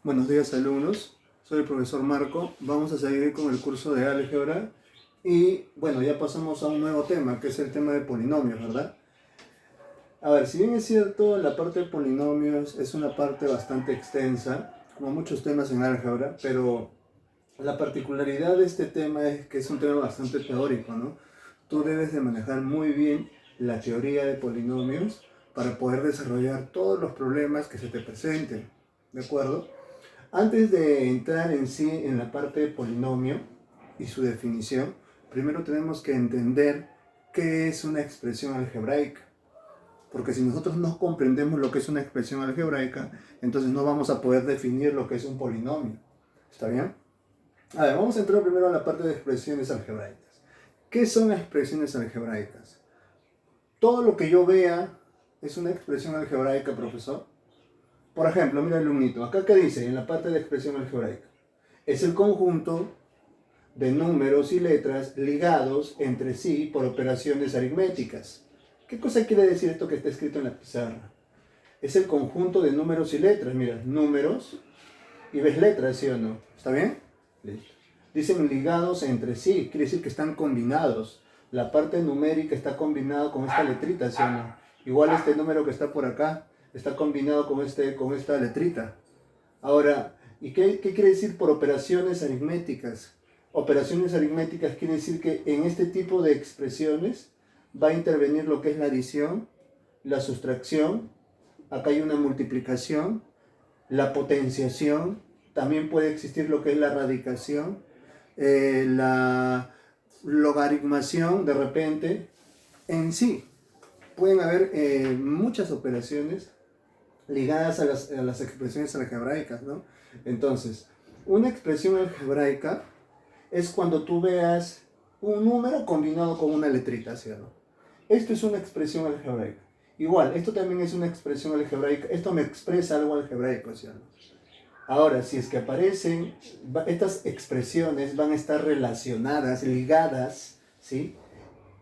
Buenos días, alumnos, soy el profesor Marco. Vamos a seguir con el curso de álgebra y bueno, ya pasamos a un nuevo tema, que es el tema de polinomios, ¿verdad? A ver, si bien es cierto, la parte de polinomios es una parte bastante extensa, como muchos temas en álgebra, pero la particularidad de este tema es que es un tema bastante teórico, ¿no? Tú debes de manejar muy bien la teoría de polinomios para poder desarrollar todos los problemas que se te presenten, ¿de acuerdo? Antes de entrar en sí en la parte de polinomio y su definición, primero tenemos que entender qué es una expresión algebraica. Porque si nosotros no comprendemos lo que es una expresión algebraica, entonces no vamos a poder definir lo que es un polinomio. ¿Está bien? A ver, vamos a entrar primero a la parte de expresiones algebraicas. ¿Qué son expresiones algebraicas? Todo lo que yo vea es una expresión algebraica, profesor. Por ejemplo, mira el alumnito. Acá, ¿qué dice en la parte de expresión algebraica? Es el conjunto de números y letras ligados entre sí por operaciones aritméticas. ¿Qué cosa quiere decir esto que está escrito en la pizarra? Es el conjunto de números y letras. Mira, números y ves letras, ¿sí o no? ¿Está bien? Listo. Dicen ligados entre sí, quiere decir que están combinados. La parte numérica está combinada con esta letrita, ¿sí o no? Igual este número que está por acá está combinado con esta letrita. Ahora, ¿y qué quiere decir por operaciones aritméticas? Operaciones aritméticas quiere decir que en este tipo de expresiones va a intervenir lo que es la adición, la sustracción, acá hay una multiplicación, la potenciación, también puede existir lo que es la radicación, la logaritmación de repente. En sí, pueden haber muchas operaciones ligadas a las expresiones algebraicas, ¿no? Entonces, una expresión algebraica es cuando tú veas un número combinado con una letrita, ¿sí o no? Esto es una expresión algebraica. Igual, esto también es una expresión algebraica. Esto me expresa algo algebraico, ¿sí o no? Ahora, si es que aparecen, estas expresiones van a estar relacionadas, ligadas, ¿sí?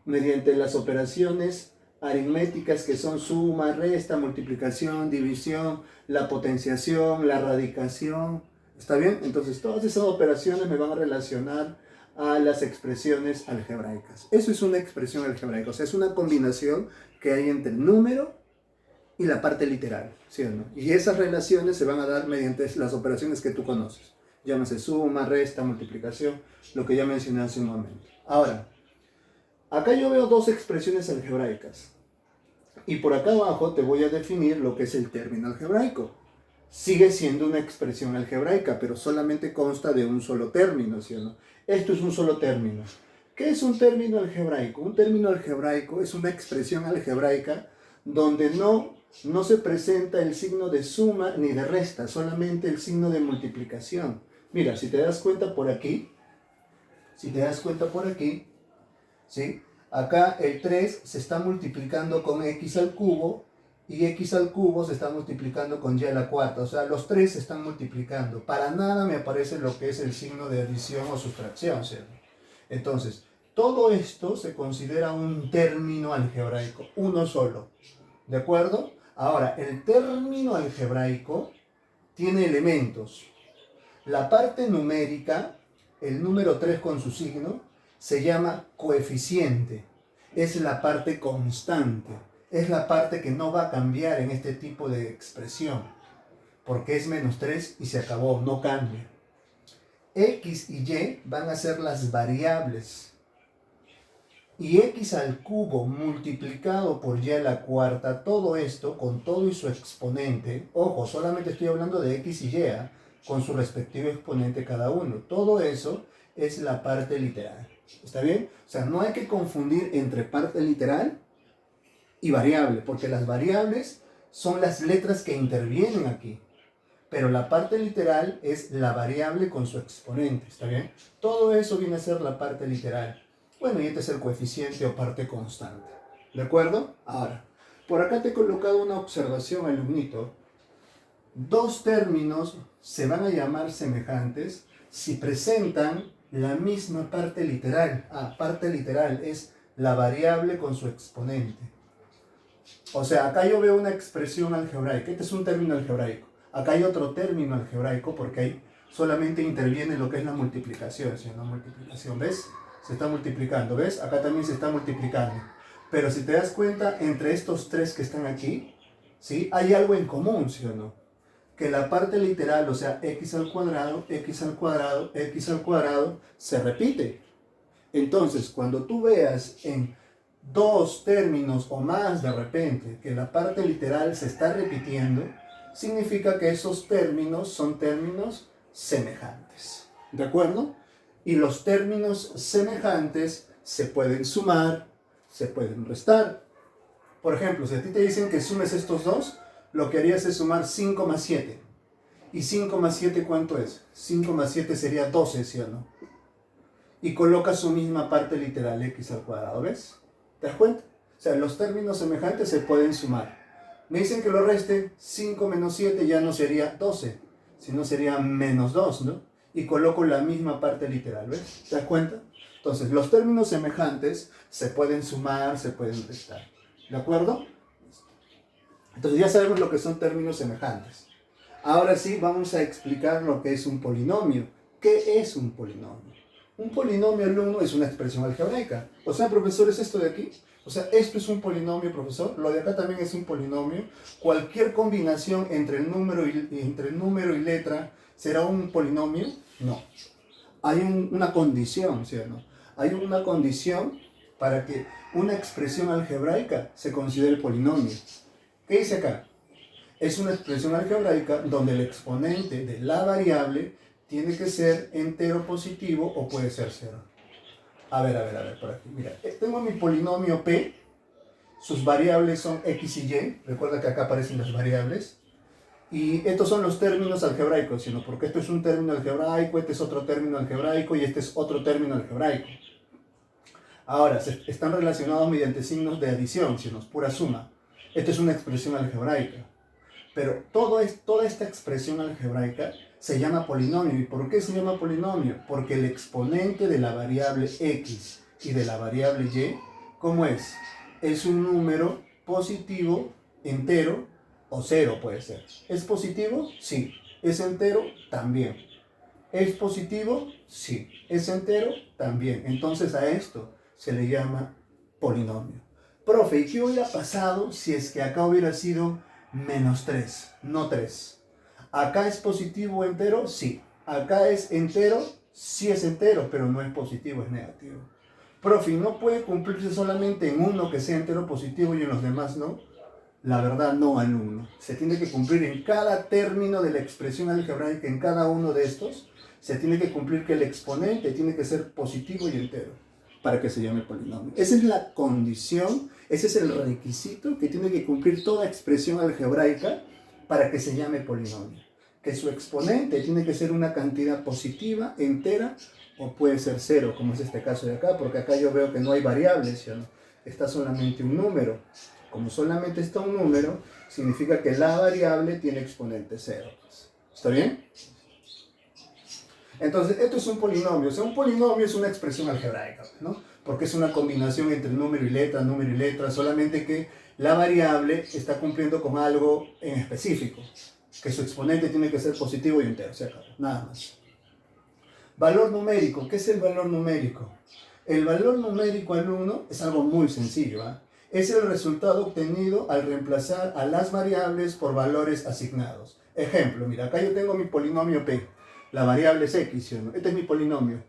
Mediante las operaciones aritméticas que son suma, resta, multiplicación, división, la potenciación, la radicación. ¿Está bien? Entonces todas esas operaciones me van a relacionar a las expresiones algebraicas. Eso es una expresión algebraica, o sea, es una combinación que hay entre el número y la parte literal, ¿sí o no? Y esas relaciones se van a dar mediante las operaciones que tú conoces. Llámese suma, resta, multiplicación, lo que ya mencioné hace un momento. Ahora, acá yo veo dos expresiones algebraicas. Y por acá abajo te voy a definir lo que es el término algebraico. Sigue siendo una expresión algebraica, pero solamente consta de un solo término, ¿sí o no? Esto es un solo término. ¿Qué es un término algebraico? Un término algebraico es una expresión algebraica donde no se presenta el signo de suma ni de resta, solamente el signo de multiplicación. Mira, si te das cuenta por aquí, ¿sí? Acá el 3 se está multiplicando con x al cubo y x al cubo se está multiplicando con y a la cuarta. O sea, los 3 se están multiplicando. Para nada me aparece lo que es el signo de adición o sustracción, ¿sí? Entonces, todo esto se considera un término algebraico, uno solo. ¿De acuerdo? Ahora, el término algebraico tiene elementos. La parte numérica, el número 3 con su signo, se llama coeficiente. Es la parte constante. Es la parte que no va a cambiar en este tipo de expresión. Porque es menos 3 y se acabó, no cambia. X y Y van a ser las variables. Y x al cubo multiplicado por y a la cuarta, todo esto con todo y su exponente, ojo, solamente estoy hablando de x y y, con su respectivo exponente cada uno. Todo eso es la parte literal. ¿Está bien? O sea, no hay que confundir entre parte literal y variable, porque las variables son las letras que intervienen aquí. Pero la parte literal es la variable con su exponente. ¿Está bien? Todo eso viene a ser la parte literal. Bueno, y este es el coeficiente o parte constante. ¿De acuerdo? Ahora, por acá te he colocado una observación, alumnito. Dos términos se van a llamar semejantes si presentan la misma parte literal. Parte literal es la variable con su exponente. O sea, acá yo veo una expresión algebraica. Este es un término algebraico. Acá hay otro término algebraico porque ahí solamente interviene lo que es la multiplicación, ¿sí? La multiplicación, ¿ves? Se está multiplicando, ¿ves? Acá también se está multiplicando. Pero si te das cuenta, entre estos tres que están aquí, ¿sí? Hay algo en común, ¿sí o no? Que la parte literal, o sea, x al cuadrado, x al cuadrado, x al cuadrado, se repite. Entonces, cuando tú veas en dos términos o más de repente que la parte literal se está repitiendo, significa que esos términos son términos semejantes. ¿De acuerdo? Y los términos semejantes se pueden sumar, se pueden restar. Por ejemplo, si a ti te dicen que sumes estos dos, lo que harías es sumar 5 más 7. ¿Y 5 más 7 cuánto es? 5 más 7 sería 12, ¿sí o no? Y colocas su misma parte literal, x al cuadrado, ¿ves? ¿Te das cuenta? O sea, los términos semejantes se pueden sumar. Me dicen que lo reste, 5 menos 7 ya no sería 12, sino sería menos 2, ¿no? Y coloco la misma parte literal, ¿ves? ¿Te das cuenta? Entonces, los términos semejantes se pueden sumar, se pueden restar. ¿De acuerdo? Entonces ya sabemos lo que son términos semejantes. Ahora sí vamos a explicar lo que es un polinomio. ¿Qué es un polinomio? Un polinomio, alumno, es una expresión algebraica. O sea, profesor, ¿es esto de aquí? O sea, esto es un polinomio, profesor. Lo de acá también es un polinomio. Cualquier combinación entre el número y letra será un polinomio. No. Hay una condición, ¿sí o no? Hay una condición para que una expresión algebraica se considere polinomio. ¿Qué dice acá? Es una expresión algebraica donde el exponente de la variable tiene que ser entero positivo o puede ser cero. A ver, por aquí. Mira, tengo mi polinomio P, sus variables son x y y. Recuerda que acá aparecen las variables. Y estos son los términos algebraicos, sino porque esto es un término algebraico, este es otro término algebraico y este es otro término algebraico. Ahora, están relacionados mediante signos de adición, sino es pura suma. Esto es una expresión algebraica. Pero toda esta expresión algebraica se llama polinomio. ¿Y por qué se llama polinomio? Porque el exponente de la variable x y de la variable y, ¿cómo es? Es un número positivo, entero o cero puede ser. ¿Es positivo? Sí. ¿Es entero? También. ¿Es positivo? Sí. ¿Es entero? También. Entonces a esto se le llama polinomio. Profe, ¿y qué hubiera pasado si es que acá hubiera sido menos 3, no 3? ¿Acá es positivo o entero? Sí. ¿Acá es entero? Sí es entero, pero no es positivo, es negativo. Profe, ¿no puede cumplirse solamente en uno que sea entero positivo y en los demás no? La verdad, no, alumno. Se tiene que cumplir en cada término de la expresión algebraica, en cada uno de estos, se tiene que cumplir que el exponente tiene que ser positivo y entero para que se llame polinomio. Esa es la condición, ese es el requisito que tiene que cumplir toda expresión algebraica para que se llame polinomio. Que su exponente tiene que ser una cantidad positiva, entera, o puede ser cero, como es este caso de acá, porque acá yo veo que no hay variables, ¿sí o no? Está solamente un número. Como solamente está un número, significa que la variable tiene exponente cero. ¿Está bien? Entonces, esto es un polinomio. O sea, un polinomio es una expresión algebraica, ¿no? Porque es una combinación entre número y letra, solamente que la variable está cumpliendo con algo en específico, que su exponente tiene que ser positivo y entero, o sea, nada más. Valor numérico. ¿Qué es el valor numérico? El valor numérico, alumno, es algo muy sencillo, ¿eh? Es el resultado obtenido al reemplazar a las variables por valores asignados. Ejemplo, mira, acá yo tengo mi polinomio P. La variable es x, ¿sí o no? Este es mi polinomio.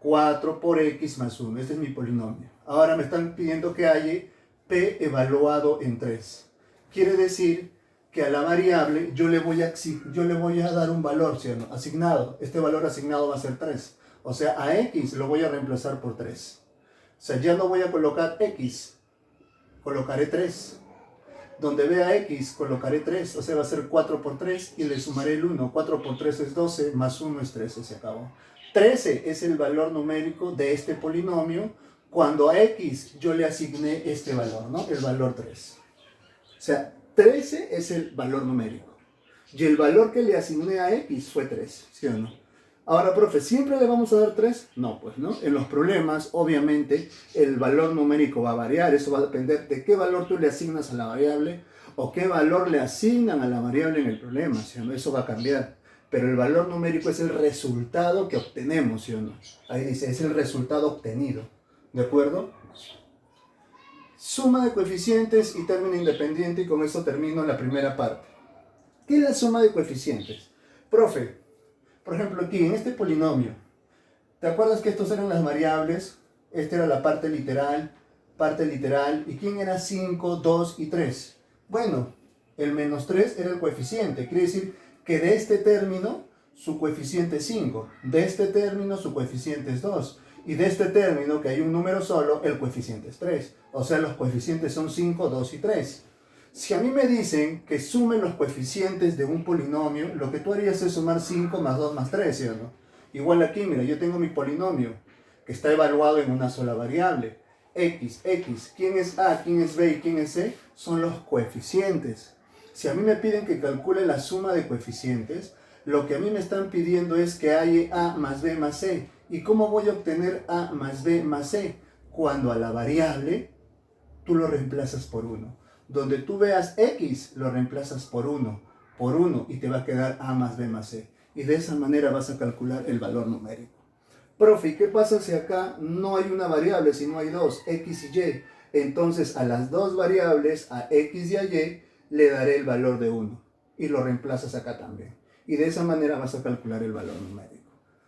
4 por x más 1. Este es mi polinomio. Ahora me están pidiendo que haya P evaluado en 3. Quiere decir que a la variable yo le voy a dar un valor, ¿sí o no? Asignado. Este valor asignado va a ser 3. O sea, a x lo voy a reemplazar por 3. O sea, ya no voy a colocar x. Colocaré 3. Donde vea x, colocaré 3, o sea, va a ser 4 por 3 y le sumaré el 1. 4 por 3 es 12, más 1 es 13, se acabó. 13 es el valor numérico de este polinomio cuando a x yo le asigné este valor, ¿no? El valor 3. O sea, 13 es el valor numérico. Y el valor que le asigné a x fue 3, ¿sí o no? Ahora, profe, ¿siempre le vamos a dar 3? No, pues no. En los problemas, obviamente, el valor numérico va a variar. Eso va a depender de qué valor tú le asignas a la variable o qué valor le asignan a la variable en el problema, ¿sí o no? Eso va a cambiar. Pero el valor numérico es el resultado que obtenemos, ¿sí o no? Ahí dice, es el resultado obtenido, ¿de acuerdo? Suma de coeficientes y término independiente, y con eso termino la primera parte. ¿Qué es la suma de coeficientes? Profe, por ejemplo aquí, en este polinomio, ¿te acuerdas que estos eran las variables? Esta era la parte literal, ¿y quién era 5, 2 y 3? Bueno, el menos 3 era el coeficiente, quiere decir que de este término su coeficiente es 5, de este término su coeficiente es 2, y de este término, que hay un número solo, el coeficiente es 3. O sea, los coeficientes son 5, 2 y 3. Si a mí me dicen que sumen los coeficientes de un polinomio, lo que tú harías es sumar 5 más 2 más 3, ¿sí o no? Igual aquí, mira, yo tengo mi polinomio, que está evaluado en una sola variable. X. ¿Quién es A, quién es B y quién es C? Son los coeficientes. Si a mí me piden que calcule la suma de coeficientes, lo que a mí me están pidiendo es que haya A más B más C. ¿Y cómo voy a obtener A más B más C? Cuando a la variable tú lo reemplazas por 1. Donde tú veas X, lo reemplazas por 1, y te va a quedar A más B más C. Y de esa manera vas a calcular el valor numérico. Profe, ¿qué pasa si acá no hay una variable, sino hay dos, X y Y? Entonces a las dos variables, a X y a Y, le daré el valor de 1. Y lo reemplazas acá también. Y de esa manera vas a calcular el valor numérico.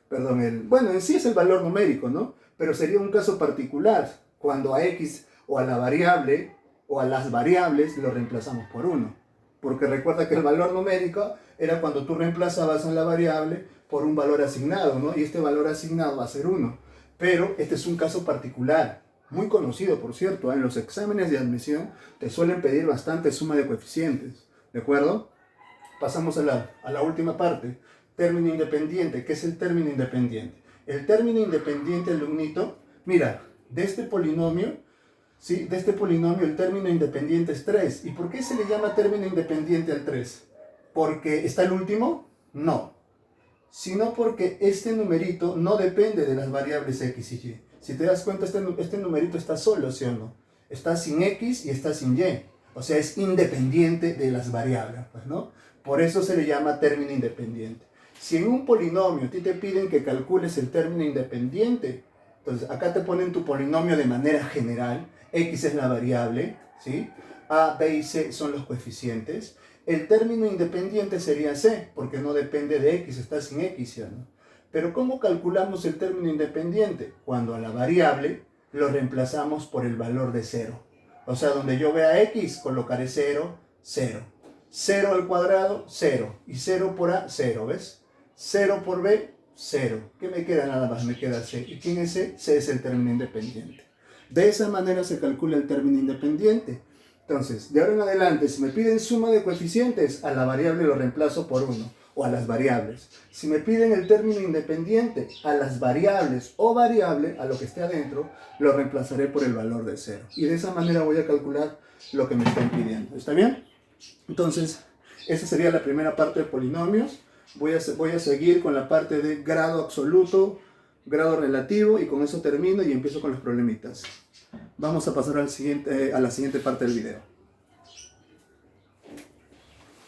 Perdón, bueno, en sí es el valor numérico, ¿no? Pero sería un caso particular, cuando a X o a la variable o a las variables lo reemplazamos por 1. Porque recuerda que el valor numérico era cuando tú reemplazabas a la variable por un valor asignado, ¿no? Y este valor asignado va a ser 1. Pero este es un caso particular, muy conocido, por cierto, ¿eh? En los exámenes de admisión te suelen pedir bastante suma de coeficientes, ¿de acuerdo? Pasamos a la última parte, término independiente. ¿Qué es el término independiente? El término independiente, alumnito, mira, de este polinomio, ¿sí? De este polinomio el término independiente es 3. ¿Y por qué se le llama término independiente al 3? ¿Porque está el último? No. Sino porque este numerito no depende de las variables X y Y. Si te das cuenta, este numerito está solo, ¿sí o no? Está sin X y está sin Y. O sea, es independiente de las variables, pues, ¿no? Por eso se le llama término independiente. Si en un polinomio a ti te piden que calcules el término independiente, entonces acá te ponen tu polinomio de manera general, X es la variable, ¿sí? A, B y C son los coeficientes. El término independiente sería C, porque no depende de X, está sin X, ¿sí o no? Pero ¿cómo calculamos el término independiente? Cuando a la variable lo reemplazamos por el valor de 0. O sea, donde yo vea X, colocaré 0, 0. 0 al cuadrado, 0. Y 0 por A, 0, ¿ves? 0 por B, 0. ¿Qué me queda? Nada más me queda C. ¿Y quién es C? C es el término independiente. De esa manera se calcula el término independiente. Entonces, de ahora en adelante, si me piden suma de coeficientes, a la variable lo reemplazo por 1, o a las variables. Si me piden el término independiente, a las variables o variable, a lo que esté adentro, lo reemplazaré por el valor de 0. Y de esa manera voy a calcular lo que me están pidiendo. ¿Está bien? Entonces, esa sería la primera parte de polinomios. Voy a seguir con la parte de grado absoluto, grado relativo, y con eso termino y empiezo con los problemitas. Vamos a pasar a la siguiente parte del video.